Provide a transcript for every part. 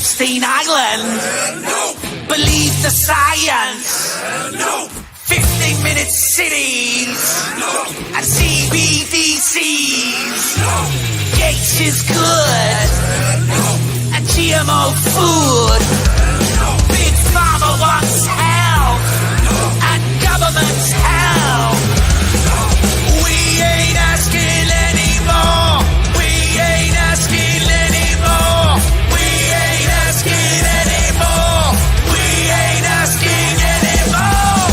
Epstein Island. Nope. Believe the science. Nope. 15-minute cities. Nope. And CBDCs. Nope. Gates is good. Nope. And GMO food. Nope. Big Pharma wants help. Nope. And government's help. Nope. We ain't asking anymore. We ain't asking anymore. We ain't asking anymore. We ain't asking anymore.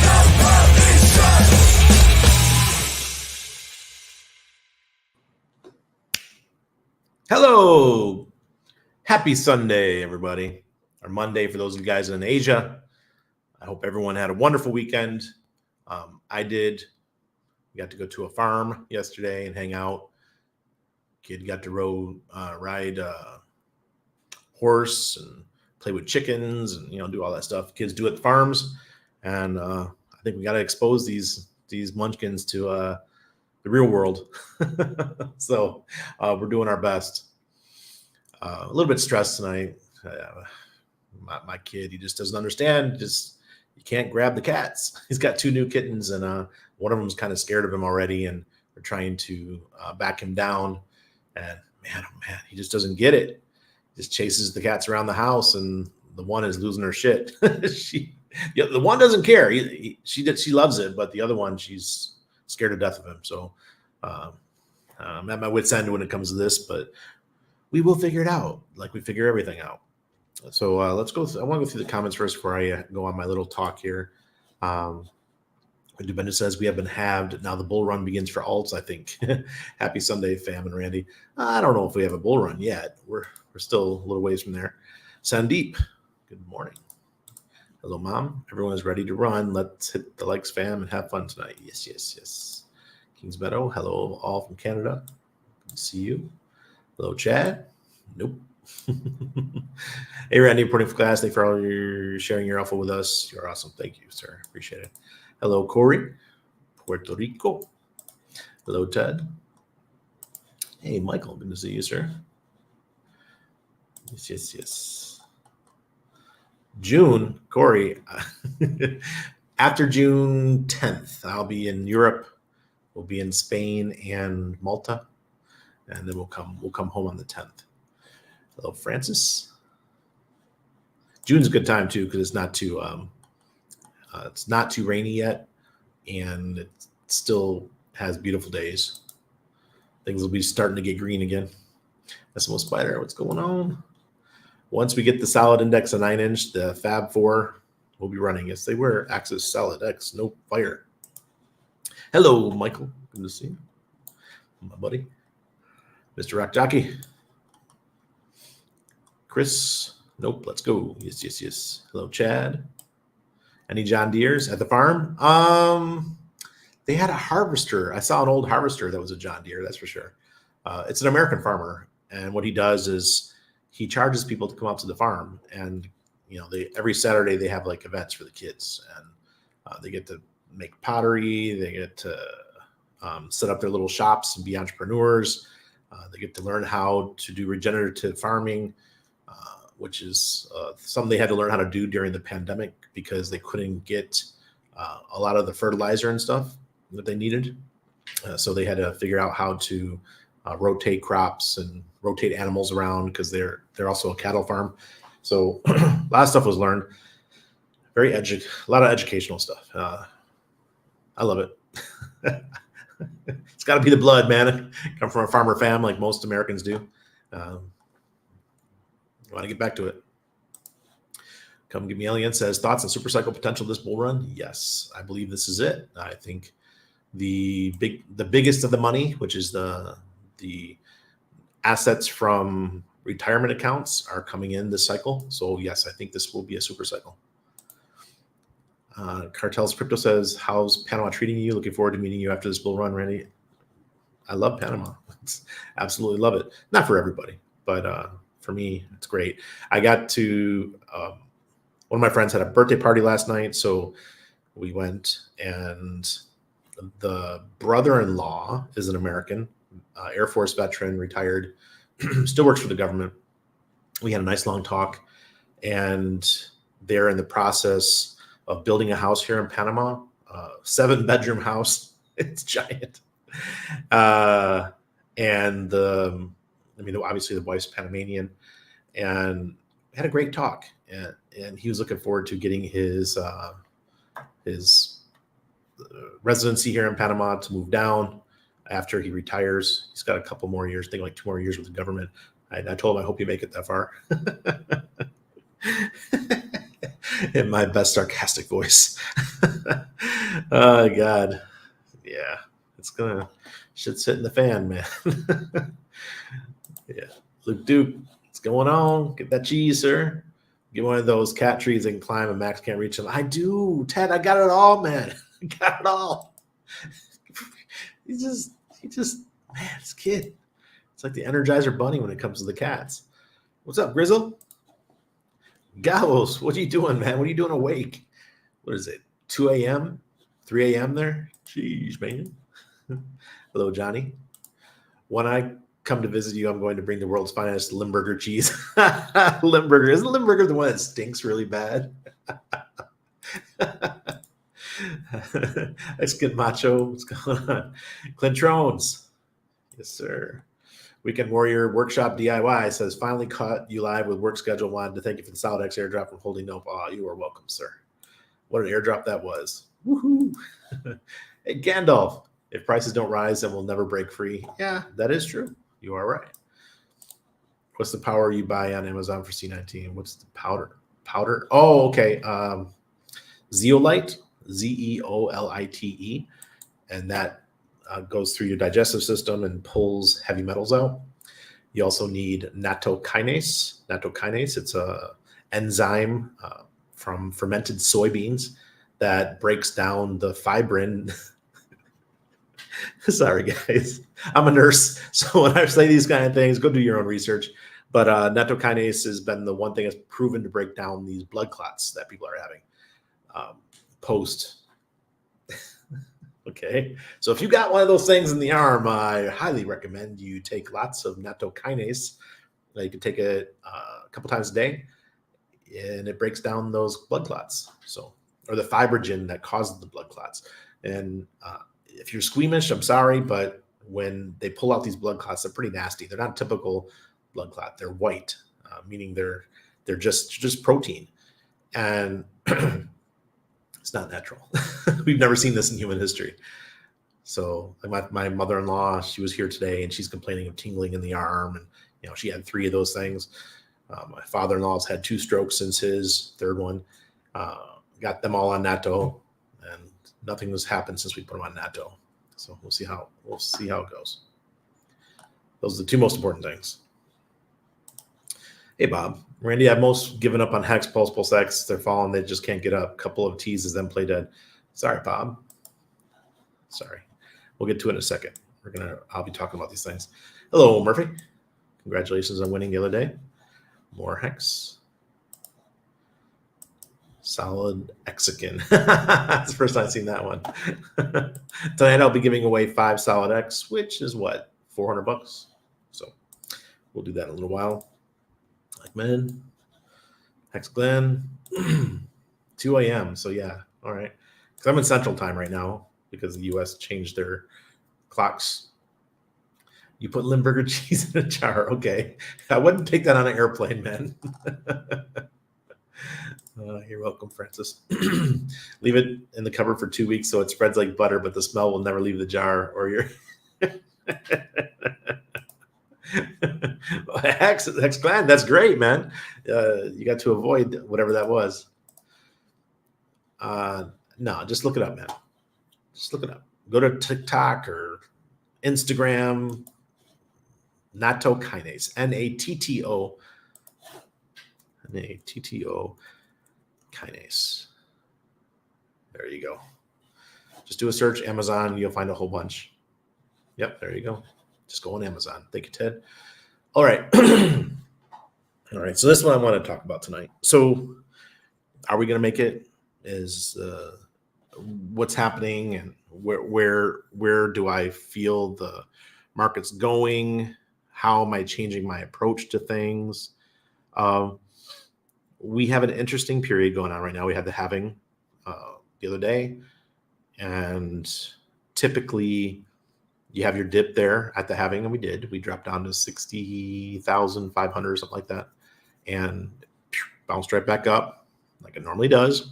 No permission. Hello. Happy Sunday, everybody. Or Monday for those of you guys in Asia. I hope everyone had a wonderful weekend. I did. We got to go to a farm yesterday and hang out. Kid got to ride horse and play with chickens and do all that stuff kids do at the farms. And I think we got to expose these munchkins to the real world. So we're doing our best. A little bit stressed tonight. My kid, he just doesn't understand. You can't grab the cats. He's got 2 new kittens, and one of them's kind of scared of him already, and we're trying to back him down. And man, oh man, he just doesn't get it. He just chases the cats around the house, and the one is losing her shit. The one doesn't care. She loves it, but the other one, she's scared to death of him. So I'm at my wit's end when it comes to this, but we will figure it out, like we figure everything out. So let's go. I want to go through the comments first before I go on my little talk here. Dubenda says we have been halved. Now the bull run begins for alts, I think. Happy Sunday, fam and Randy. I don't know if we have a bull run yet. We're still a little ways from there. Sandeep, good morning. Hello, Mom. Everyone is ready to run. Let's hit the likes, fam, and have fun tonight. Yes, yes, yes. Kings Meadow, hello, all from Canada. Good to see you. Hello, Chad. Nope. Hey, Randy, reporting for class. Thank you for all your sharing your alpha with us. You're awesome. Thank you, sir. Appreciate it. Hello, Corey, Puerto Rico. Hello, Ted. Hey, Michael. Good to see you, sir. Yes, yes, yes. June, Corey. After June 10th, I'll be in Europe. We'll be in Spain and Malta, and then we'll come home on the 10th. Hello, Francis. June's a good time too because it's not too rainy yet, and it still has beautiful days. Things will be starting to get green again. SMO Spider, what's going on? Once we get the solid index of 9-inch, the Fab 4 will be running. Yes, they were. Axis SolidX, no fire. Hello, Michael. Good to see you, my buddy, Mr. Rock Jockey. Chris, nope, let's go. Yes, yes, yes. Hello, Chad. Any John Deeres at the farm? They had a harvester. I saw an old harvester that was a John Deere, that's for sure. It's an American farmer, and what he does is he charges people to come out to the farm, and every Saturday they have like events for the kids, and they get to make pottery, they get to set up their little shops and be entrepreneurs. They get to learn how to do regenerative farming, which is something they had to learn how to do during the pandemic because they couldn't get a lot of the fertilizer and stuff that they needed. So they had to figure out how to rotate crops and rotate animals around because they're also a cattle farm. So a lot of stuff was learned. A lot of educational stuff. I love it. It's got to be the blood, man. Come from a farmer fam like most Americans do. Want to get back to it. Come Give Me Alien says, thoughts on super cycle potential this bull run? Yes, I believe this is it. I think the biggest of the money, which is the assets from retirement accounts, are coming in this cycle. So yes, I think this will be a super cycle. Cartels Crypto says, how's Panama treating you? Looking forward to meeting you after this bull run, Randy. I love Panama. Absolutely love it. Not for everybody, but for me, it's great. I got to, one of my friends had a birthday party last night. So We went, and the brother-in-law is an American, Air Force veteran, retired, still works for the government. We had a nice long talk, and they're in the process of building a house here in Panama, 7-bedroom house. It's giant. And obviously the wife's Panamanian, and had a great talk. And he was looking forward to getting his residency here in Panama to move down after he retires. He's got a couple more years, I think like 2 more years with the government. I told him, I hope you make it that far. In my best sarcastic voice. Oh, God. Yeah, it's shit's hitting the fan, man. Yeah. Luke Duke, what's going on? Get that cheese, sir. Get one of those cat trees that can climb and Max can't reach them. I do, Ted. I got it all, man. I got it all. He just, man, this kid. It's like the Energizer Bunny when it comes to the cats. What's up, Grizzle? Gallows, what are you doing, man? What are you doing awake? What is it, 2 a.m., 3 a.m. there? Jeez, man. Hello, Johnny. When I come to visit you, I'm going to bring the world's finest Limburger cheese. Limburger. Isn't Limburger the one that stinks really bad? Let's get macho. What's going on? Clint Trones. Yes, sir. Weekend Warrior Workshop DIY says, finally caught you live with work schedule. Wanted to thank you for the SolidX airdrop from Holding Nope. Oh, you are welcome, sir. What an airdrop that was. Woohoo. Hey, Gandalf, if prices don't rise, then we'll never break free. Yeah, that is true. You are right. What's the power you buy on Amazon for C19? What's the powder? Powder? Oh, okay. Zeolite, Zeolite. And that goes through your digestive system and pulls heavy metals out. You also need nattokinase. Nattokinase, it's a enzyme from fermented soybeans that breaks down the fibrin. Sorry, guys. I'm a nurse, so when I say these kind of things, go do your own research. But nattokinase has been the one thing that's proven to break down these blood clots that people are having post. Okay, so if you got one of those things in the arm, I highly recommend you take lots of nattokinase. You can take it a couple times a day, and it breaks down those blood clots. So, or the fibrogen that causes the blood clots. And if you're squeamish, I'm sorry, but when they pull out these blood clots, they're pretty nasty. They're not typical blood clot. They're white, meaning they're just protein, and it's not natural. We've never seen this in human history. So my mother-in-law, she was here today, and she's complaining of tingling in the arm, and she had 3 of those things. My father-in-law's had 2 strokes since his third one. Got them all on natto, and nothing has happened since we put them on natto. So we'll see how it goes. Those are the 2 most important things. Hey, Bob. Randy, I've most given up on Hex, Pulse X. They're falling. They just can't get up. Couple of teases, then play dead. Sorry, Bob. Sorry. We'll get to it in a second. I'll be talking about these things. Hello, Murphy. Congratulations on winning the other day. More Hex. Solid Exican. That's the first time I've seen that one. Tonight I'll be giving away 5 Solid X, which is what? $400. So we'll do that in a little while. Like men, Hex Glenn, 2 a.m. So yeah, all right. Because I'm in Central Time right now because the U.S. changed their clocks. You put Limburger cheese in a jar. Okay, I wouldn't take that on an airplane, man. You're welcome, Francis. Leave it in the cupboard for 2 weeks so it spreads like butter, but the smell will never leave the jar or your. Hex Clan, that's great, man. You got to avoid whatever that was. No, just look it up, man. Just look it up. Go to TikTok or Instagram. Nattokinase, Natto kinase. There you go. Just do a search, Amazon, you'll find a whole bunch. Yep, there you go. Just go on Amazon. Thank you, Ted. All right. All right. So this is what I want to talk about tonight. So are we going to make it as what's happening and where do I feel the market's going? How am I changing my approach to things? We have an interesting period going on right now. We had the halving the other day, and typically you have your dip there at the halving, and we dropped down to 60,500, something like that, and bounced right back up like it normally does.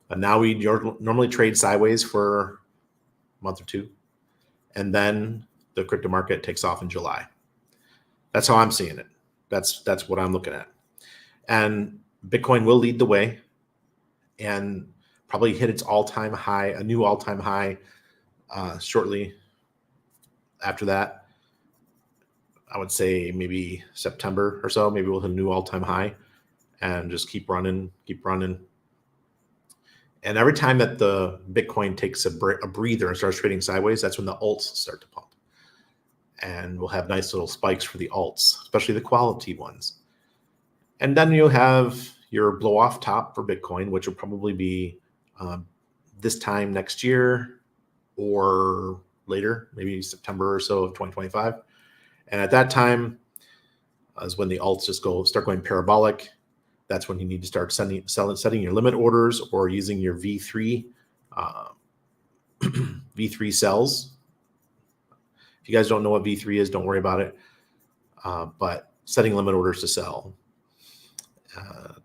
And now we normally trade sideways for a month or two, and then the crypto market takes off in July. That's how I'm seeing it. That's what I'm looking at. And Bitcoin will lead the way and probably hit its all-time high, a new all-time high shortly after that. I would say maybe September or so, maybe we'll hit a new all-time high and just keep running. And every time that the Bitcoin takes a breather and starts trading sideways, that's when the alts start to pump. And we'll have nice little spikes for the alts, especially the quality ones. And then you'll have your blow off top for Bitcoin, which will probably be this time next year or later, maybe September or so of 2025. And at that time is when the alts just start going parabolic. That's when you need to start setting your limit orders or using your V3 V3 sells. If you guys don't know what V3 is, don't worry about it. But setting limit orders to sell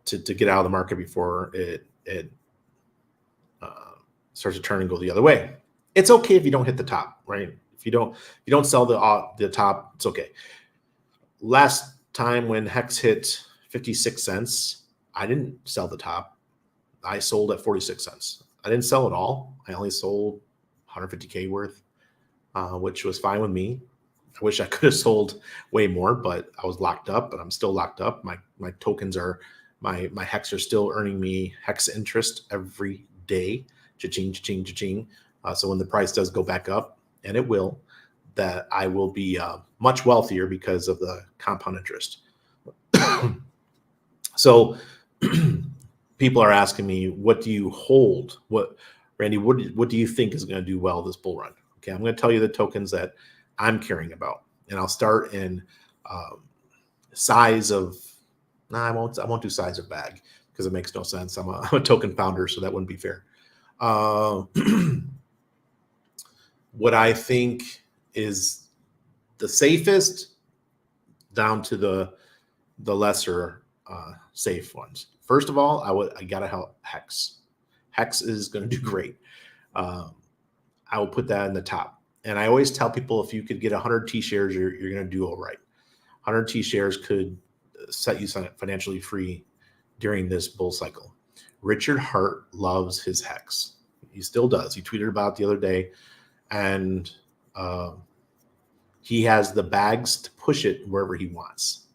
to get out of the market before it starts to turn and go the other way. It's okay if you don't hit the top, right? If you don't sell the top, it's okay. Last time when Hex hit 56 cents, I didn't sell the top. I sold at 46 cents. I didn't sell it all. I only sold 150K worth, which was fine with me. I wish I could have sold way more, but I was locked up, but I'm still locked up. My tokens are, my Hex are still earning me Hex interest every day. Cha-ching, cha-ching, cha-ching. So when the price does go back up, and it will, that I will be much wealthier because of the compound interest. So people are asking me, what do you hold? Randy, what do you think is going to do well this bull run? Okay, I'm going to tell you the tokens that I'm caring about, and I'll start in size of. No, I won't do size of bag because it makes no sense. I'm a token founder, so that wouldn't be fair. What I think is the safest, down to the lesser safe ones. First of all, I gotta help Hex. Hex is going to do great. I will put that in the top. And I always tell people, if you could get 100 T shares, you're going to do all right. 100 T shares could set you financially free during this bull cycle. Richard Hart loves his Hex. He still does. He tweeted about it the other day, and he has the bags to push it wherever he wants.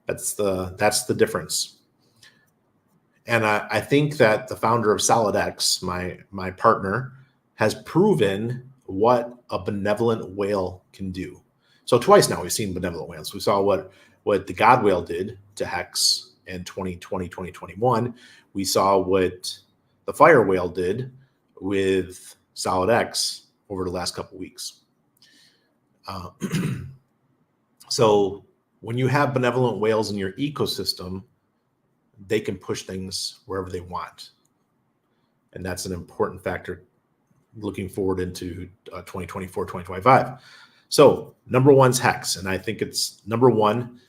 That's the difference. And I think that the founder of SOLIDX, my partner, has proven what a benevolent whale can do. So twice now we've seen benevolent whales. We saw what the God whale did to Hex in 2020, 2021. We saw what the fire whale did with SOLIDX over the last couple of weeks. So when you have benevolent whales in your ecosystem, they can push things wherever they want. And that's an important factor looking forward into 2024, 2025. So number one's Hex. And I think it's number one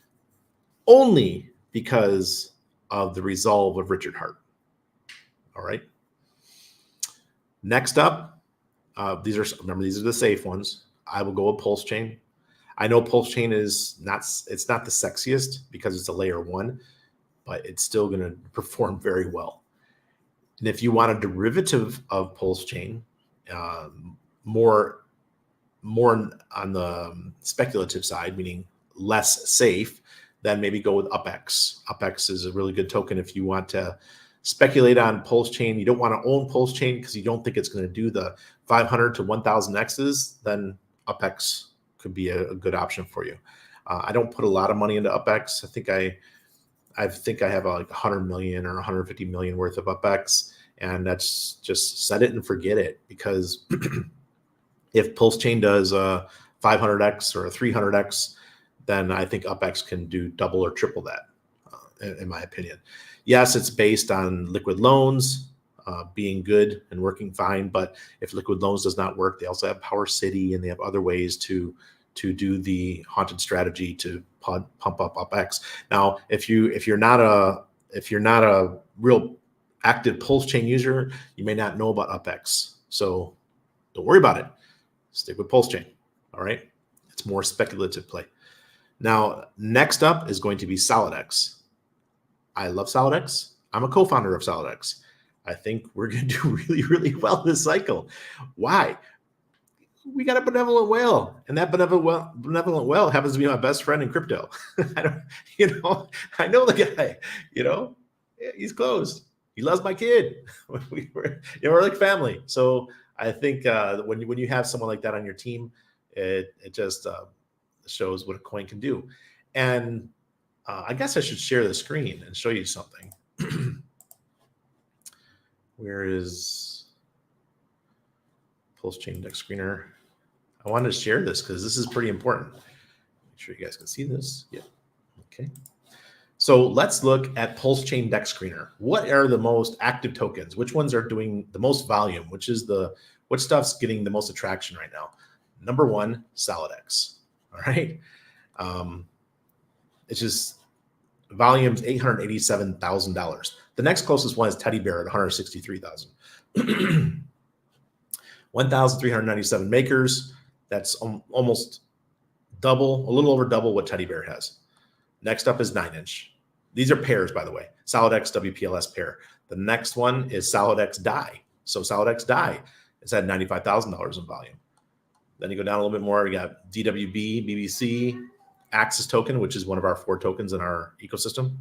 only because of the resolve of Richard Hart. All right. Next up, these are the safe ones. I will go with Pulse Chain. I know Pulse Chain it's not the sexiest because it's a layer one, but it's still going to perform very well. And if you want a derivative of Pulse Chain, more on the speculative side, meaning less safe, then maybe go with UpX. UpX is a really good token if you want to speculate on Pulse Chain. You don't want to own Pulse Chain because you don't think it's going to do the 500 to 1,000 X's, then UpX could be a good option for you. I don't put a lot of money into UpX. I think I have like 100 million or 150 million worth of UpX, And that's just set it and forget it, because if Pulse Chain does 500x or 300x, then I think UpX can do double or triple that, in my opinion. Yes, it's based on liquid loans being good and working fine, but if liquid loans does not work, they also have Power City, and they have other ways to do the haunted strategy to pump up UpX. Now, if you're not a real active Pulse Chain user, you may not know about UpX. So don't worry about it. Stick with Pulse Chain. All right. It's more speculative play. Now, next up is going to be SolidX. I love SolidX. I'm a co-founder of SolidX. I think we're going to do really, really well this cycle. Why? We got a benevolent whale, and that benevolent whale happens to be my best friend in crypto. I know the guy. He's close. He loves my kid. We're like family. So I think when you have someone like that on your team, it just shows what a coin can do. And I guess I should share the screen and show you something. Where is Pulse Chain Deck Screener? I wanted to share this because this is pretty important. Make sure you guys can see this. Yeah. Okay. So let's look at Pulse Chain Deck Screener. What are the most active tokens? Which ones are doing the most volume? Which stuff's getting the most attraction right now? Number one, SolidX. All right. It's just volume's $887,000. The next closest one is Teddy Bear at $163,000. 1,397 makers. That's almost double, a little over double what Teddy Bear has. Next up is 9-inch. These are pairs, by the way. SolidX WPLS pair. The next one is SolidX Die. So SolidX Die is at $95,000 in volume. Then you go down a little bit more. You got DWB, BBC, Axis token, which is one of our 4 tokens in our ecosystem.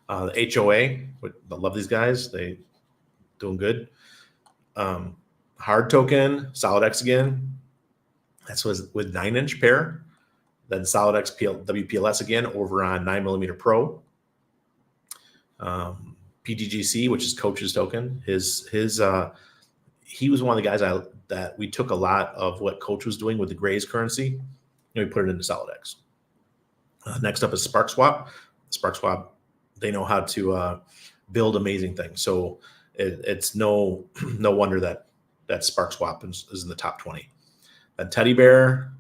The HOA, I love these guys. They doing good. Hard token, SolidX again. That's with 9-inch pair. Then SolidX WPLS again over on 9mm Pro. PTGC, which is Coach's token. He was one of the guys that we took a lot of what Coach was doing with the Grays currency, and we put it into SolidX. Next up is SparkSwap. SparkSwap, they know how to build amazing things. So it's no wonder that SparkSwap is in the top 20. Then Teddy Bear.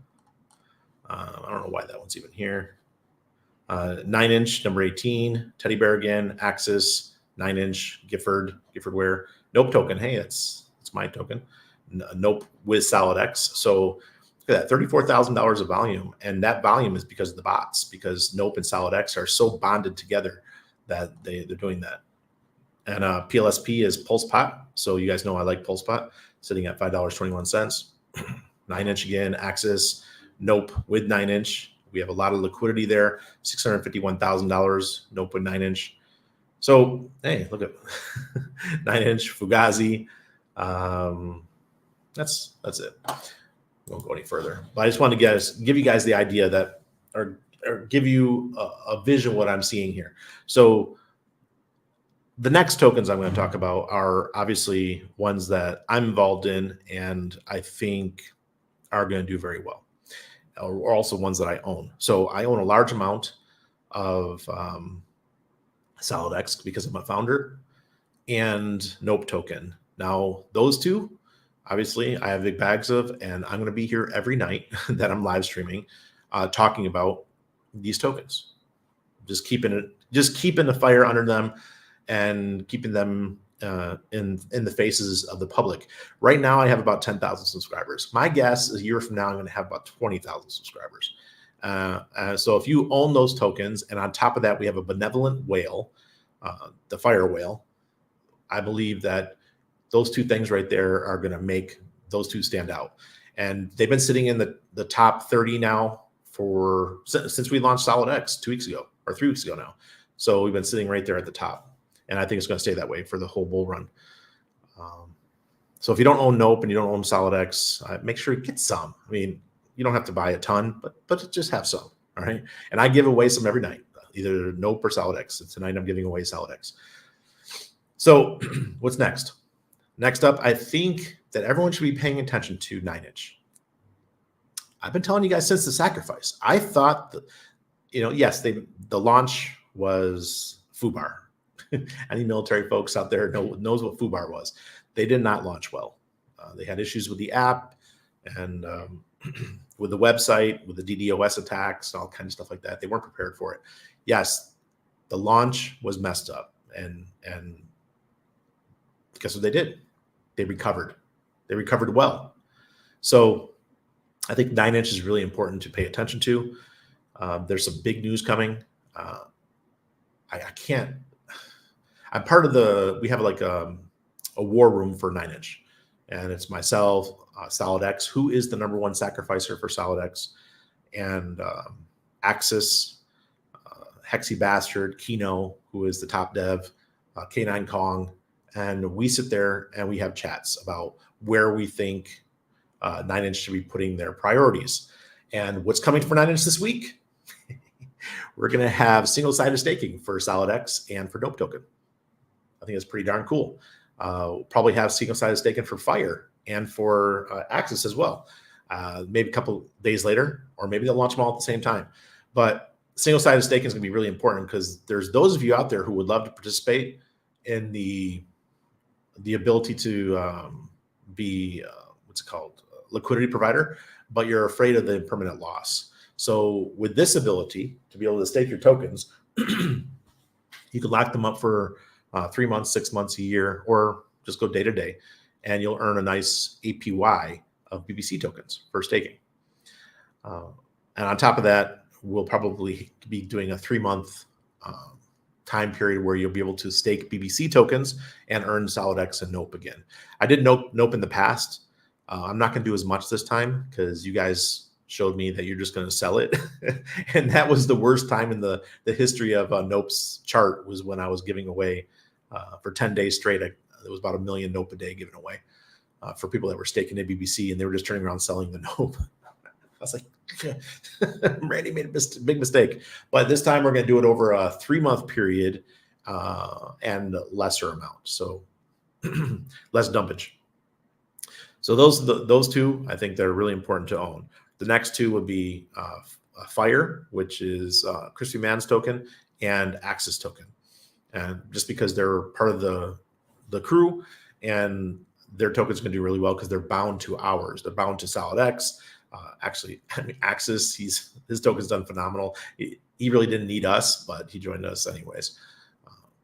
I don't know why that one's even here. 9-inch, number 18. Teddy Bear again. Axis, 9-inch. Giffordware. Nope token. Hey, it's my token. Nope with SolidX. So look at that, $34,000 of volume. And that volume is because of the bots, because Nope and SolidX are so bonded together that they're doing that. And PLSP is PulsePot. So you guys know I like PulsePot, sitting at $5.21. 9-inch again, Axis, Nope with 9-inch. We have a lot of liquidity there, $651,000, Nope with 9-inch. So, hey, look at 9-inch, Fugazi. That's it. Won't go any further. But I just want to give you guys the idea that, or give you a vision of what I'm seeing here. So the next tokens I'm going to talk about are obviously ones that I'm involved in and I think are going to do very well, or also ones that I own. So I own a large amount of SolidX because I'm a founder, and Nope token. Now, those two, obviously, I have big bags of, and I'm going to be here every night that I'm live streaming, talking about these tokens. Just keeping the fire under them and keeping them in the faces of the public. Right now, I have about 10,000 subscribers. My guess is a year from now, I'm going to have about 20,000 subscribers. So if you own those tokens, and on top of that, we have a benevolent whale, the fire whale, I believe that those two things right there are going to make those two stand out. And they've been sitting in the top 30 now since we launched SolidX 2 weeks ago or 3 weeks ago now. So we've been sitting right there at the top. And I think it's going to stay that way for the whole bull run. So if you don't own Nope and you don't own SolidX, make sure you get some. I mean, you don't have to buy a ton, but just have some. All right. And I give away some every night, either Nope or SolidX. Tonight I'm giving away SolidX. So what's next? Next up, I think that everyone should be paying attention to 9-inch. I've been telling you guys since the sacrifice. I thought that, yes, the launch was FUBAR. Any military folks out there knows what FUBAR was. They did not launch well. They had issues with the app and with the website, with the DDoS attacks, and all kinds of stuff like that. They weren't prepared for it. Yes, the launch was messed up, and guess what they did? They recovered. They recovered well. So I think 9-inch is really important to pay attention to. There's some big news coming. I can't. I'm part of we have like a war room for 9-inch, and it's myself, SolidX, who is the #1 sacrificer for SolidX, and Axis, Hexy Bastard, Kino, who is the top dev, K9 Kong, and we sit there and we have chats about where we think 9-inch should be putting their priorities. And what's coming for 9-inch this week? We're going to have single-sided staking for SolidX and for Dope Token. I think it's pretty darn cool. We'll probably have single-sided staking for Fire and for Axis as well. Maybe a couple days later, or maybe they'll launch them all at the same time. But single-sided staking is going to be really important because there's those of you out there who would love to participate in the ability to be liquidity provider, but you're afraid of the permanent loss. So with this ability to be able to stake your tokens, you can lock them up for 3 months, 6 months, a year, or just go day to day, and you'll earn a nice APY of BBC tokens for staking. And on top of that, we'll probably be doing a 3-month time period where you'll be able to stake BBC tokens and earn SolidX and Nope again. I did Nope in the past. I'm not going to do as much this time because you guys showed me that you're just going to sell it. And that was the worst time in the history of Nope's chart, was when I was giving away for 10 days straight. There was about 1 million Nope a day given away for people that were staking in BBC, and they were just turning around selling the Nope. I was like, Randy made a big mistake. But this time we're going to do it over a 3-month period and lesser amount. So less dumpage. So those two, I think they're really important to own. The next two would be Fire, which is Crispy Man's token, and Axis token. And just because they're part of the crew, and their token's going to do really well because they're bound to ours. They're bound to SolidX. Actually, Axis, his token's done phenomenal. He really didn't need us, but he joined us anyways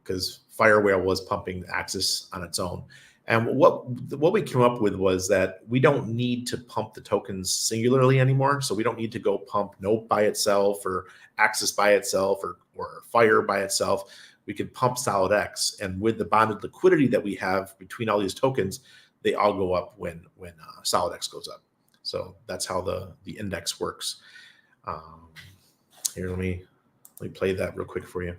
because Fire Whale was pumping Axis on its own. And what we came up with was that we don't need to pump the tokens singularly anymore. So we don't need to go pump Nope by itself, or Axis by itself, or Fire by itself. We can pump SolidX, and with the bonded liquidity that we have between all these tokens, they all go up when SolidX goes up. So that's how the index works. Here, let me play that real quick for you.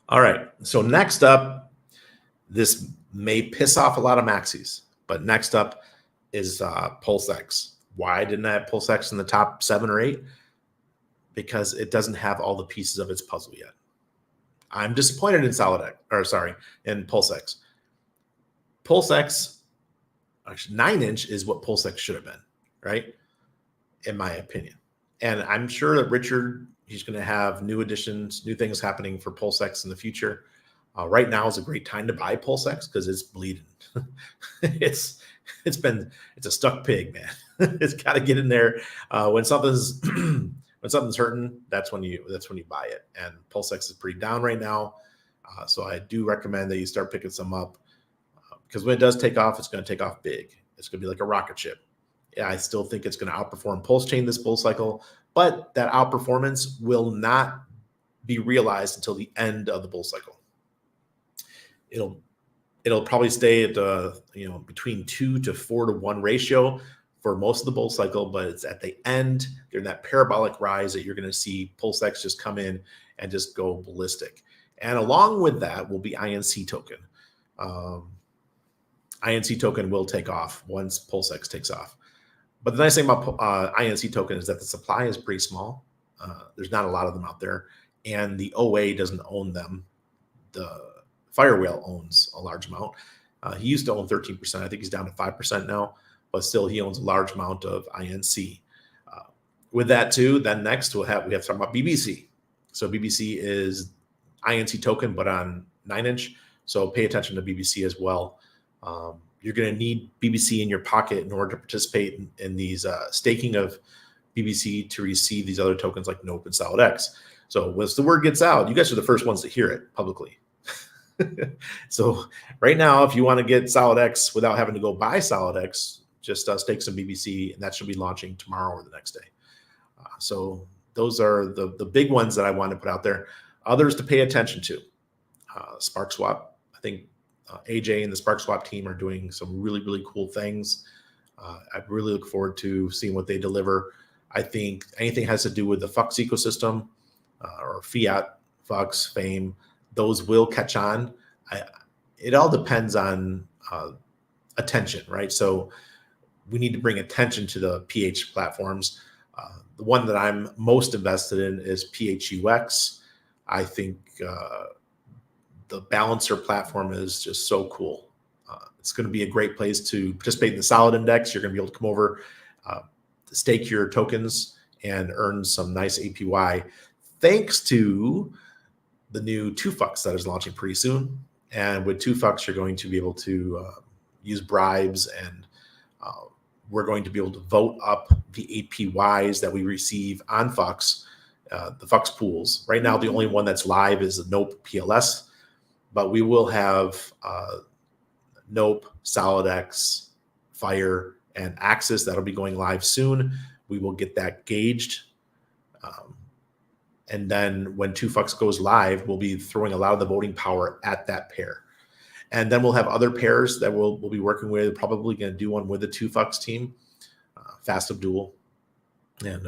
All right, so next up, this may piss off a lot of maxis, but next up is PulseX. Why didn't I have PulseX in the top 7 or 8? Because it doesn't have all the pieces of its puzzle yet. I'm disappointed in in PulseX. PulseX, actually 9-inch is what PulseX should have been, right? In my opinion. And I'm sure that Richard, he's going to have new additions, new things happening for PulseX in the future. Right now is a great time to buy PulseX because it's bleeding. It's a stuck pig, man. It's got to get in there. When something's hurting, that's when you buy it. And PulseX is pretty down right now, so I do recommend that you start picking some up because when it does take off, it's going to take off big. It's going to be like a rocket ship. Yeah, I still think it's going to outperform Pulse Chain this bull cycle, but that outperformance will not be realized until the end of the bull cycle. It'll probably stay at between 2 to 4 to 1 ratio for most of the bull cycle, but it's at the end during that parabolic rise that you're going to see PulseX just come in and just go ballistic. And along with that will be INC token. INC token will take off once PulseX takes off. But the nice thing about INC token is that the supply is pretty small. There's not a lot of them out there, and the OA doesn't own them. The Firewhale owns a large amount. He used to own 13%. I think he's down to 5% now, but still he owns a large amount of INC. With that too, then next we have to talk about BBC. So BBC is INC token, but on 9-inch. So pay attention to BBC as well. You're going to need BBC in your pocket in order to participate in these staking of BBC to receive these other tokens like NOPE and SolidX. So once the word gets out, you guys are the first ones to hear it publicly. So right now, if you want to get SolidX without having to go buy SolidX, just stake some BBC, and that should be launching tomorrow or the next day. So those are the big ones that I want to put out there. Others to pay attention to. SparkSwap. I think AJ and the SparkSwap team are doing some really, really cool things. I really look forward to seeing what they deliver. I think anything has to do with the FUX ecosystem or Fiat, FUX, Fame, those will catch on. It all depends on attention, right? So we need to bring attention to the PH platforms. The one that I'm most invested in is PHUX. I think the Balancer platform is just so cool. It's going to be a great place to participate in the Solid Index. You're going to be able to come over, stake your tokens, and earn some nice APY thanks to the new 2FUX that is launching pretty soon. And with 2FUX, you're going to be able to use bribes, and we're going to be able to vote up the APYs that we receive on FUX, the FUX pools. Right now, the only one that's live is the NOPE PLS, but we will have NOPE, SolidX, Fire, and Axis that'll be going live soon. We will get that gauged. And then when 2FUX goes live, we'll be throwing a lot of the voting power at that pair. And then we'll have other pairs that we'll be working with, probably going to do one with the 2FUX team, Fast Abdul, and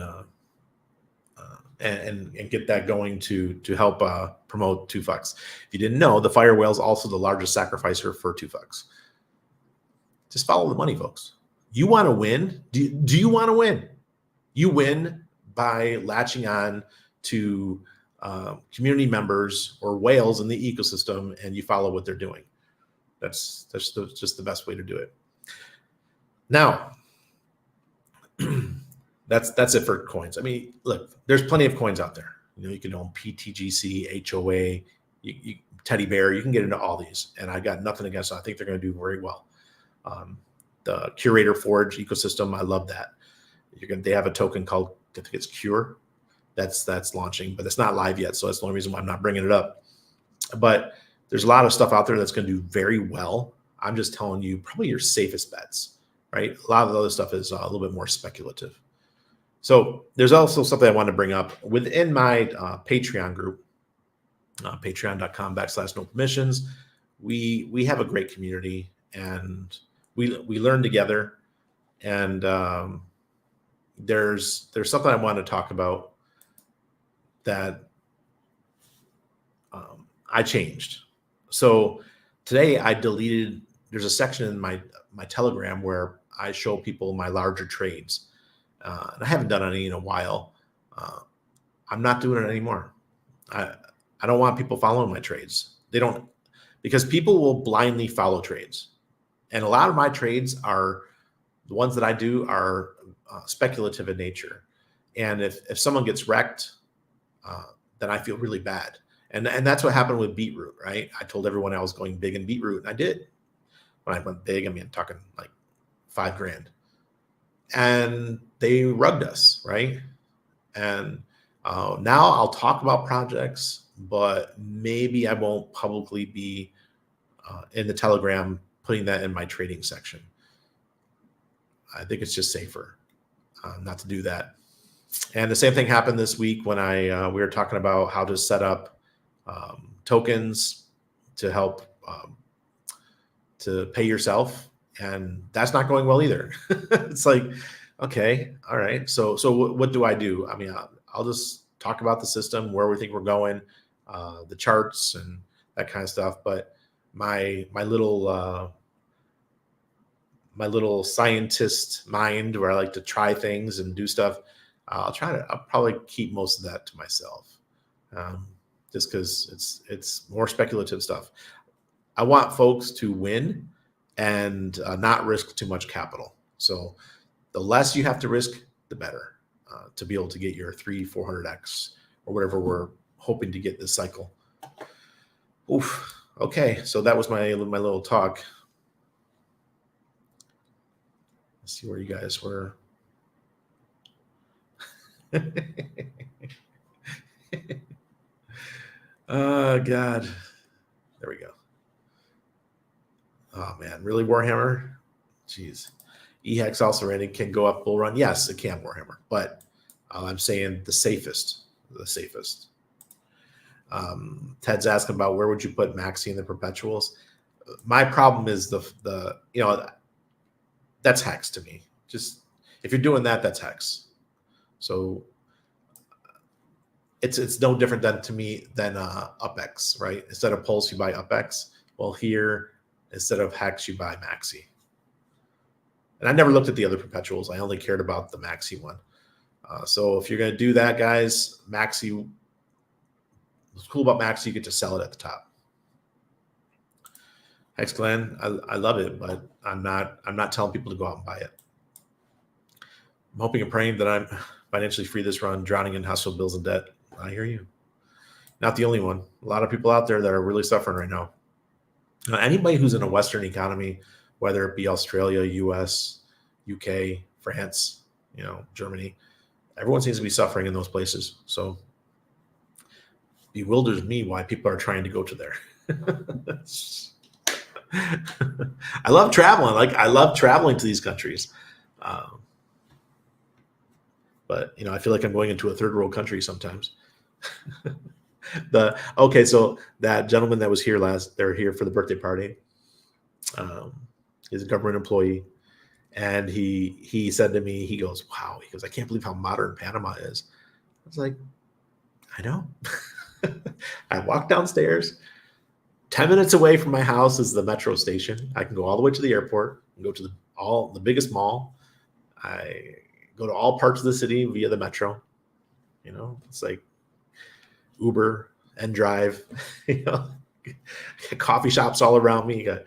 get that going to help promote 2FUX. If you didn't know, the Firewhale is also the largest sacrificer for 2FUX. Just follow the money, folks. You want to win? Do you want to win? You win by latching on to community members or whales in the ecosystem, and you follow what they're doing. That's just the best way to do it. Now, that's it for coins. I mean, look, there's plenty of coins out there. You know, you can own PTGC, HOA, Teddy Bear. You can get into all these, and I got nothing against them. I think they're going to do very well. The Curator Forge ecosystem, I love that. They have a token called, I think it's Cure. That's launching, but it's not live yet, so that's the only reason why I'm not bringing it up. But there's a lot of stuff out there that's going to do very well. I'm just telling you, probably your safest bets, right? A lot of the other stuff is a little bit more speculative. So there's also something I want to bring up within my Patreon group, patreon.com/no-permissions. We have a great community, and we learn together. And there's something I want to talk about that I changed. So today I deleted, there's a section in my Telegram where I show people my larger trades. And I haven't done any in a while. I'm not doing it anymore. I don't want people following my trades. They don't, because people will blindly follow trades. And a lot of my trades are, the ones that I do are speculative in nature. And if someone gets wrecked, then I feel really bad. And that's what happened with Beetroot, right? I told everyone I was going big in Beetroot, and I did. When I went big, I mean, I'm talking like $5,000. And they rugged us, right? And now I'll talk about projects, but maybe I won't publicly be in the Telegram putting that in my trading section. I think it's just safer not to do that. And the same thing happened this week when we were talking about how to set up tokens to help to pay yourself, and that's not going well either. It's like, okay, all right. So what do I do? I mean, I'll just talk about the system, where we think we're going, the charts and that kind of stuff. But my little scientist mind, where I like to try things and do stuff, I'll probably keep most of that to myself, just because it's more speculative stuff. I want folks to win and not risk too much capital. So the less you have to risk, the better, to be able to get your 300-400x or whatever we're hoping to get this cycle. Oof. Okay, so that was my little talk. Let's see where you guys were. Oh God, there we go. Oh man, really, Warhammer? Jeez. EHEX also rating can go up bull run. Yes, it can, Warhammer, but I'm saying the safest. Ted's asking about where would you put Maxi in the perpetuals. My problem is the that's hex to me. Just if you're doing that, that's hex. So it's no different than UpX, right? Instead of Pulse, you buy UpX. Well, here instead of hex, you buy Maxi. And I never looked at the other perpetuals. I only cared about the Maxi one. So if you're going to do that, guys, Maxi. What's cool about Maxi, you get to sell it at the top. Hex Glenn, I love it, but I'm not telling people to go out and buy it. I'm hoping and praying that I'm financially free this run, drowning in household bills and debt. I hear you. Not the only one. A lot of people out there that are really suffering right now. Anybody who's in a Western economy, whether it be Australia, US, UK, France, Germany, everyone seems to be suffering in those places. So bewilders me why people are trying to go to there. I love traveling. I love traveling to these countries. But I feel like I'm going into a third world country sometimes. So that gentleman that was here they're here for the birthday party. He's a government employee. And he said to me, he goes, wow, I can't believe how modern Panama is. I was like, I know. I walk downstairs. 10 minutes away from my house is the metro station. I can go all the way to the airport and go to the biggest mall. I go to all parts of the city via the metro. It's like Uber and Drive. Coffee shops all around me. You got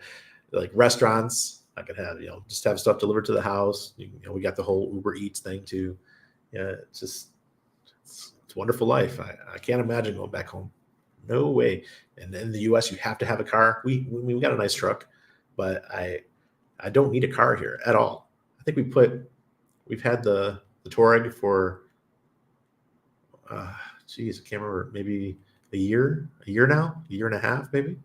like restaurants. I could have just have stuff delivered to the house. We got the whole Uber Eats thing too. Yeah, it's a wonderful life. I can't imagine going back home. No way. And in the US, you have to have a car. We got a nice truck, but I don't need a car here at all. I think we've had the Touareg for I can't remember, maybe a year now, a year and a half maybe,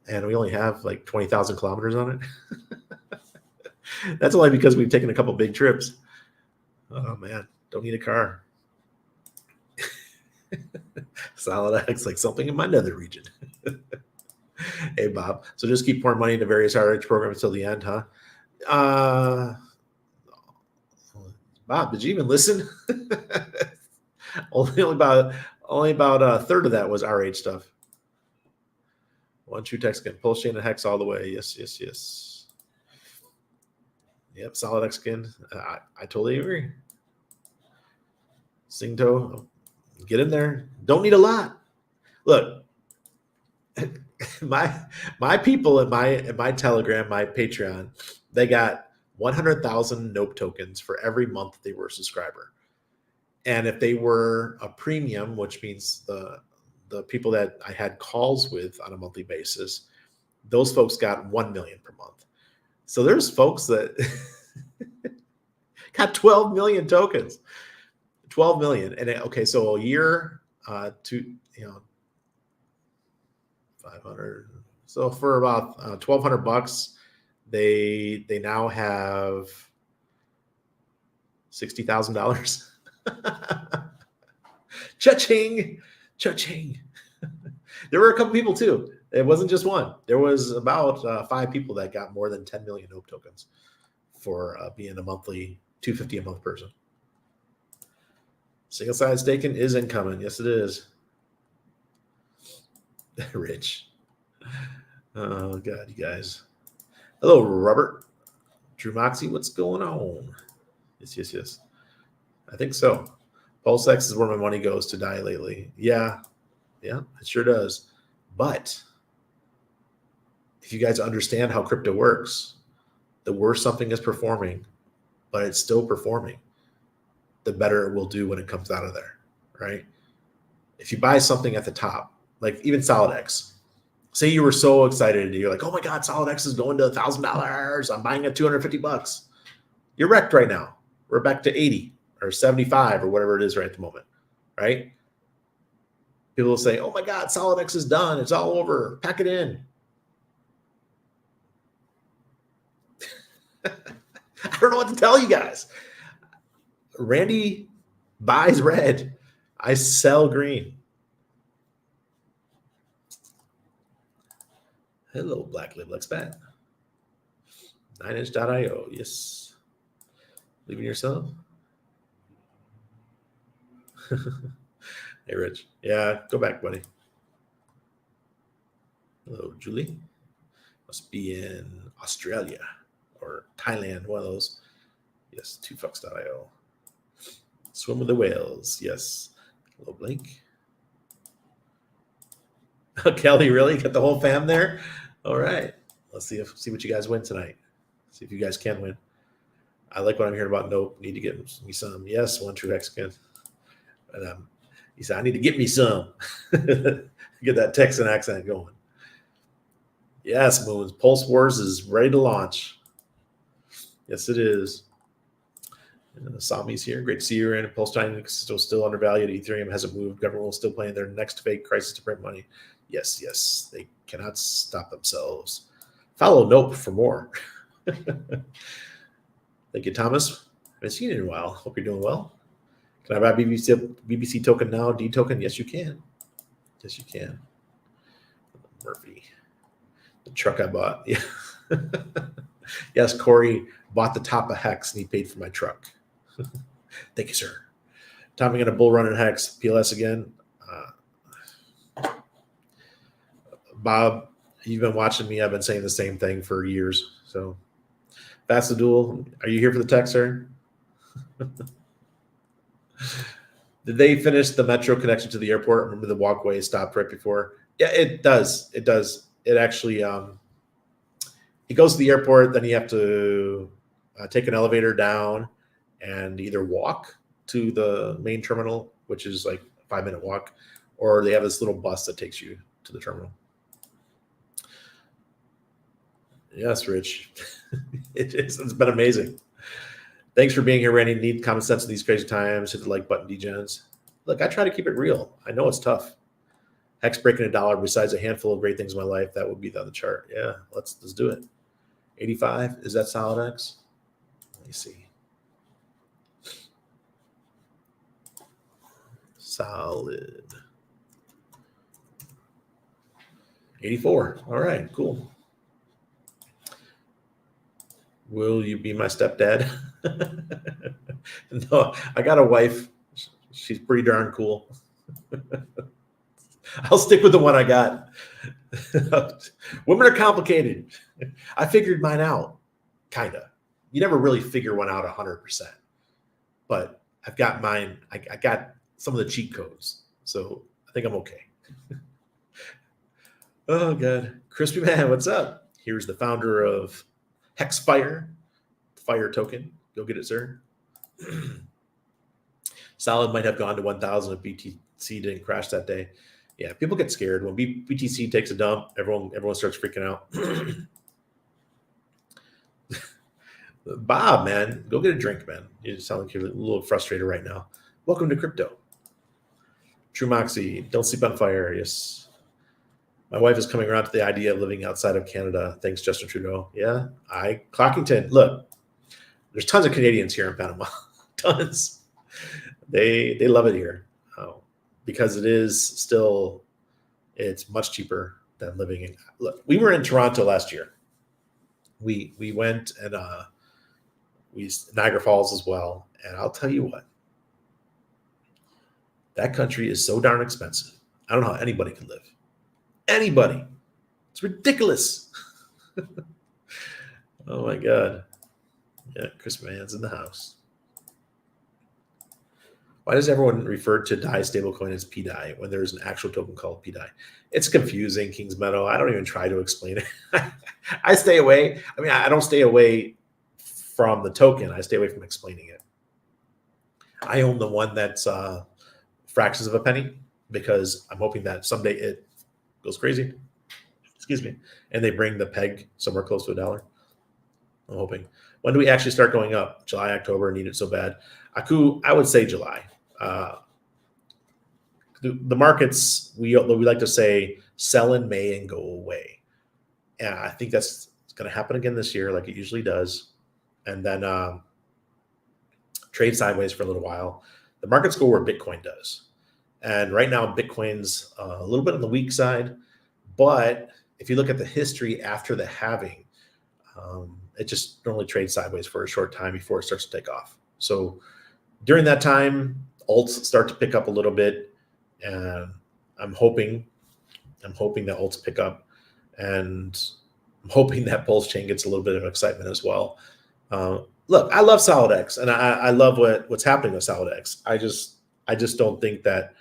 and we only have like 20,000 kilometers on it. That's only because we've taken a couple big trips. Oh man, don't need a car. SolidX, like something in my nether region. Hey Bob, so just keep pouring money into various RH programs till the end, huh? Bob, did you even listen? only about a third of that was RH stuff. One true text skin, Pulse chain and hex all the way. Yes. Yep, SolidX skin. I totally agree. Singto, get in there. Don't need a lot. Look, my people in my Telegram, my Patreon, they got 100,000 Nope tokens for every month they were a subscriber. And if they were a premium, which means the people that I had calls with on a monthly basis, those folks got 1 million per month. So there's folks that got 12 million tokens. 12 million. And okay, so a year to 500. So for about $1,200, they now have $60,000. Cha-ching. There were a couple people too. It wasn't just one. There was about 5 people that got more than 10 million Nope tokens for being a monthly $250 a month person. Single side staking is incoming. Yes, it is. Rich. Oh God, you guys. Hello, Robert. Drew Moxie, what's going on? Yes. I think so. PulseX is where my money goes to die lately. Yeah, it sure does. But if you guys understand how crypto works, the worse something is performing, but it's still performing, the better it will do when it comes out of there, right? If you buy something at the top, like even SolidX, say you were so excited and you're like, oh my God, SolidX is going to $1,000. I'm buying at $250. You're wrecked right now. We're back to 80 or 75 or whatever it is right at the moment, right? People will say, oh my God, SolidX is done. It's all over. Pack it in. I don't know what to tell you guys. Randy buys red. I sell green. Hello, Black Label Expat. 9inch.io. Yes. Leaving yourself? Hey, Rich. Yeah, go back, buddy. Hello, Julie. Must be in Australia or Thailand, one of those. Yes, 2fucks.io. Swim with the whales. Yes. Hello, Blake. Kelly, really? Got the whole fam there? All right. Let's see what you guys win tonight. See if you guys can win. I like what I'm hearing about Nope. Need to get me some. Yes, one true Mexican. And he said, I need to get me some. Get that Texan accent going. Yes, Moons. Pulse Wars is ready to launch. Yes, it is. Sami's here. Great to see you, Rand. Pulse Time is still undervalued. Ethereum hasn't moved. Government will still playing their next fake crisis to print money. Yes. They cannot stop themselves. Follow Nope for more. Thank you, Thomas. Haven't seen you in a while. Hope you're doing well. Can I buy BBC token now? D token? Yes, you can. Yes, you can. Murphy. The truck I bought. Yeah. Yes, Corey bought the top of Hex and he paid for my truck. Thank you, sir. Tommy got a bull run in Hex. PLS again. Bob, you've been watching me. I've been saying the same thing for years. So, Fast the Duel. Are you here for the tech, sir? Did they finish the metro connection to the airport? Remember the walkway stopped right before? Yeah, it does. It does. It actually, it goes to the airport. Then you have to take an elevator down and either walk to the main terminal, which is like a 5-minute walk, or they have this little bus that takes you to the terminal. Yes, Rich. It's been amazing. Thanks for being here, Randy. Need common sense in these crazy times. Hit the like button, degens. Look, I try to keep it real. I know it's tough. Hex breaking $1 besides a handful of great things in my life. That would be on the chart. Yeah, let's do it. 85. Is that SolidX? Let me see. Solid. 84. All right, cool. Will you be my stepdad? No, I got a wife. She's pretty darn cool. I'll stick with the one I got. Women are complicated. I figured mine out, kind of. You never really figure one out 100%. But I've got mine. I got some of the cheat codes. So I think I'm okay. Oh, God. Crispy Man, what's up? Here's the founder of Hexfire, Fire token. Go get it, sir. Solid might have gone to 1,000 if BTC didn't crash that day. Yeah, people get scared when BTC takes a dump. Everyone starts freaking out. Bob, man, go get a drink, man. You sound like you're a little frustrated right now. Welcome to crypto. True Moxie, don't sleep on fire. Yes. My wife is coming around to the idea of living outside of Canada. Thanks, Justin Trudeau. Yeah, Clockington. Look, there's tons of Canadians here in Panama. Tons. They love it here because it is still, it's much cheaper than living in. Look, we were in Toronto last year. We went and we Niagara Falls as well. And I'll tell you what, that country is so darn expensive. I don't know how anybody can live. Anybody. It's ridiculous. Oh my God. Yeah, Chris Mann's in the house. Why does everyone refer to DAI stablecoin as PDAI when there's an actual token called PDAI? It's confusing, Kings Meadow. I don't even try to explain it. I stay away. I mean, I don't stay away from the token. I stay away from explaining it. I own the one that's fractions of a penny because I'm hoping that someday it goes crazy. Excuse me. And they bring the peg somewhere close to $1. I'm hoping. When do we actually start going up? July, October, need it so bad. Aku, I would say July. The markets, we like to say, sell in May and go away. And I think that's going to happen again this year like it usually does. And then trade sideways for a little while. The markets go where Bitcoin does. And right now, Bitcoin's a little bit on the weak side. But if you look at the history after the halving, it just normally trades sideways for a short time before it starts to take off. So during that time, alts start to pick up a little bit. And I'm hoping that alts pick up. And I'm hoping that Pulse Chain gets a little bit of excitement as well. Look, I love SolidX, and I love what's happening with SolidX. I just don't think that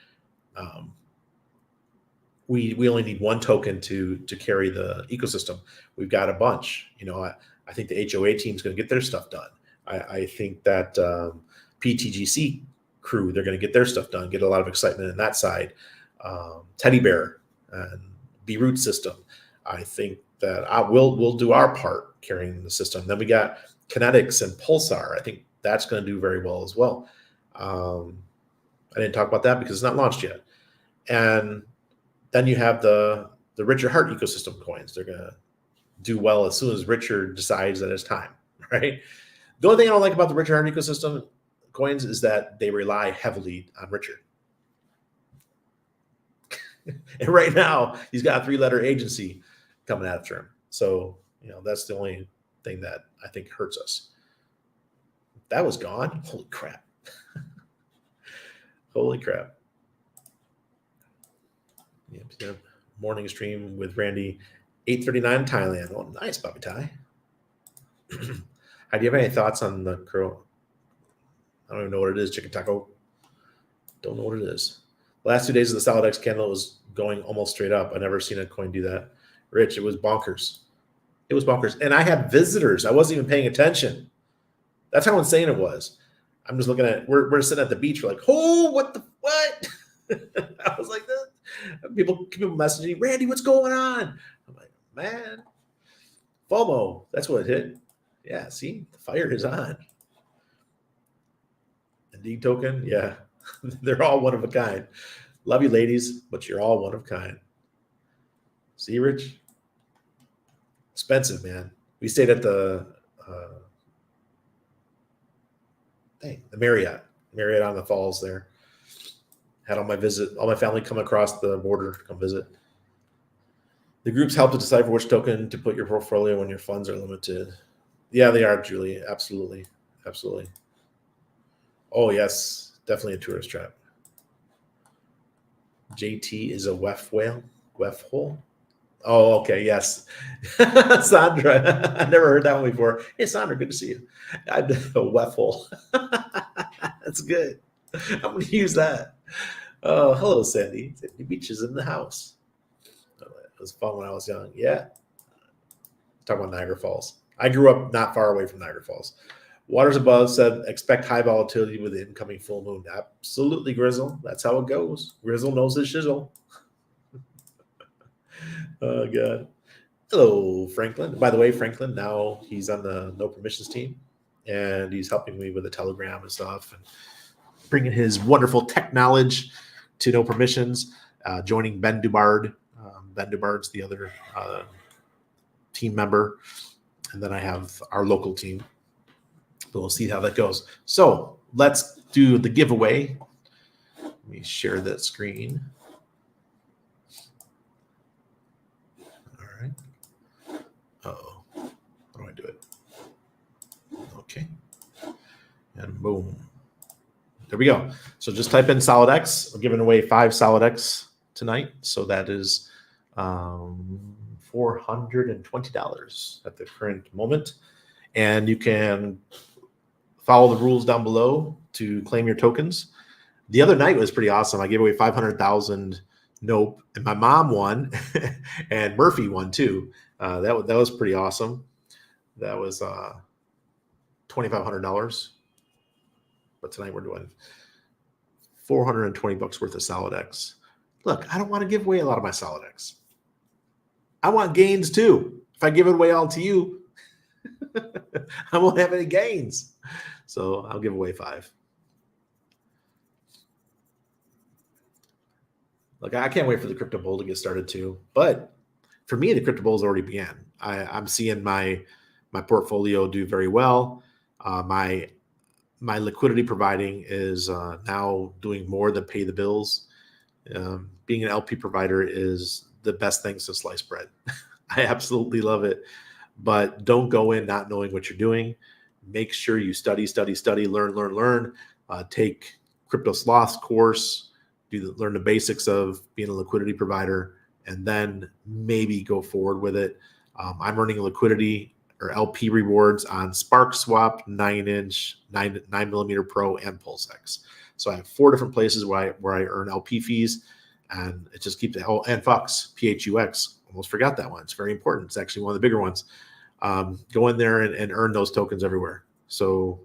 we only need one token to carry the ecosystem. We've got a bunch. I think the HOA team is going to get their stuff done. I think that PTGC crew, they're going to get their stuff done, get a lot of excitement in that side. Teddy Bear and B-Root system. I think that we'll do our part carrying the system. Then we got Kinetics and Pulsar. I think that's going to do very well as well. I didn't talk about that because it's not launched yet. And then you have the Richard Hart ecosystem coins. They're going to do well as soon as Richard decides that it's time, right? The only thing I don't like about the Richard Hart ecosystem coins is that they rely heavily on Richard. And right now, he's got a 3-letter agency coming after him. So, that's the only thing that I think hurts us. That was gone. Holy crap. Holy crap. Yep. Morning stream with Randy, 8:39 Thailand. Oh, nice, Bobby Thai. Do you have any thoughts on the curl? I don't even know what it is, chicken taco. Don't know what it is. The last 2 days of the SolidX candle was going almost straight up. I've never seen a coin do that. Rich, it was bonkers. It was bonkers. And I had visitors. I wasn't even paying attention. That's how insane it was. I'm just looking at, we're sitting at the beach. We're like, oh, what? I was like, people messaging, Randy, what's going on? I'm like, man, FOMO. That's what it hit. Yeah, see, the fire is on. Indeed token, yeah. They're all one of a kind. Love you, ladies, but you're all one of a kind. See, Rich? Expensive, man. We stayed at the Marriott on the Falls there. Had all my family come across the border to come visit. The groups help to decipher which token to put in your portfolio when your funds are limited. Yeah, they are, Julie. Absolutely. Absolutely. Oh, yes. Definitely a tourist trap. JT is a WEF whale? WEF hole? Oh, okay. Yes. Sandra. I've never heard that one before. Hey, Sandra, good to see you. I'm a WEF hole. That's good. I'm going to use that. Oh, hello, Sandy. Sandy Beach is in the house. Oh, it was fun when I was young. Yeah. Talking about Niagara Falls. I grew up not far away from Niagara Falls. Waters Above said, expect high volatility with the incoming full moon. Absolutely, Grizzle. That's how it goes. Grizzle knows his shizzle. Oh, God. Hello, Franklin. By the way, Franklin, now he's on the No Permissions team, and he's helping me with the Telegram and stuff, and bringing his wonderful tech knowledge to No Permissions, joining Ben Dubard. Ben Dubard's the other team member. And then I have our local team. But we'll see how that goes. So let's do the giveaway. Let me share that screen. All right. Uh-oh. How do I do it? Okay. And boom. There we go. So just type in SolidX. We're giving away 5 SolidX tonight. So that is $420 at the current moment. And you can follow the rules down below to claim your tokens. The other night was pretty awesome. I gave away 500,000 Nope, and my mom won, and Murphy won too. That was pretty awesome. That was $2,500. But tonight we're doing $420 worth of SOLIDX. Look, I don't want to give away a lot of my SOLIDX. I want gains too. If I give it away all to you, I won't have any gains. So I'll give away 5. Look, I can't wait for the crypto bull to get started too. But for me, the crypto bull's already began. I'm seeing my portfolio do very well. My liquidity providing is now doing more than pay the bills. Being an LP provider is the best thing since sliced bread. I absolutely love it. But don't go in not knowing what you're doing. Make sure you study, learn. Take Crypto Sloth's course. Learn the basics of being a liquidity provider, and then maybe go forward with it. I'm earning liquidity or LP rewards on Spark Swap, 9-inch, 9mm Pro, and PulseX. So I have 4 different places where I earn LP fees, and it just keeps. Oh, and FUX, PHUX. Almost forgot that one. It's very important. It's actually one of the bigger ones. Go in there and earn those tokens everywhere. So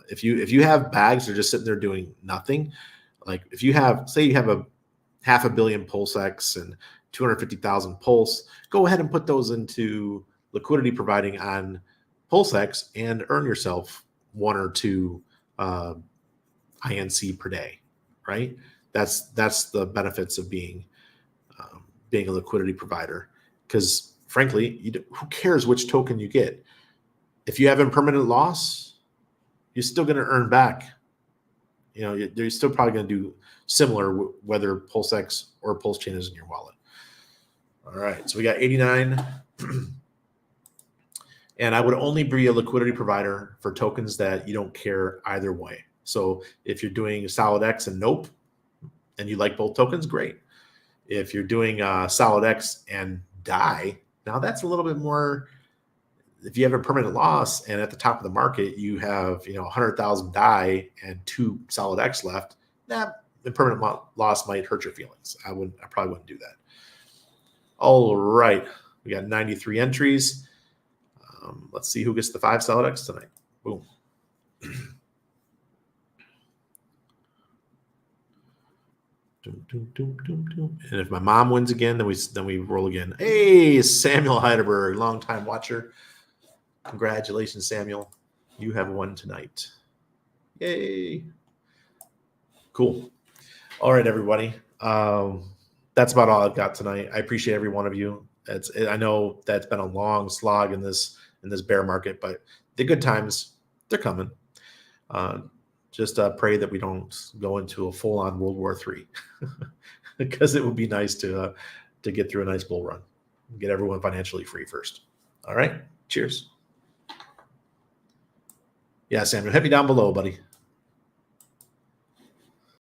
if you have bags that are just sitting there doing nothing. Like if you have, say you have a 500 million PulseX and 250,000 Pulse, go ahead and put those into liquidity providing on PulseX and earn yourself 1 or 2 INC per day, right? That's the benefits of being a liquidity provider. Because frankly, who cares which token you get? If you have impermanent loss, you're still going to earn back. You're still probably going to do similar whether PulseX or Pulse Chain is in your wallet. All right, so we got 89. And I would only be a liquidity provider for tokens that you don't care either way. So if you're doing SolidX and Nope, and you like both tokens, great. If you're doing SolidX and DAI, now that's a little bit more. If you have a permanent loss and at the top of the market you have 100,000 DAI and 2 SolidX left, that impermanent loss might hurt your feelings. I probably wouldn't do that. All right, we got 93 entries. Let's see who gets the 5 SolidX tonight. Boom. And if my mom wins again, then we roll again. Hey, Samuel Heidelberg, longtime watcher. Congratulations, Samuel. You have won tonight. Yay. Cool. All right, everybody. That's about all I've got tonight. I appreciate every one of you. I know that's been a long slog in this bear market, but the good times, they're coming. Just pray that we don't go into a full-on World War III, because it would be nice to get through a nice bull run, get everyone financially free first. All right. Cheers. Yeah, Samuel, hit me down below, buddy.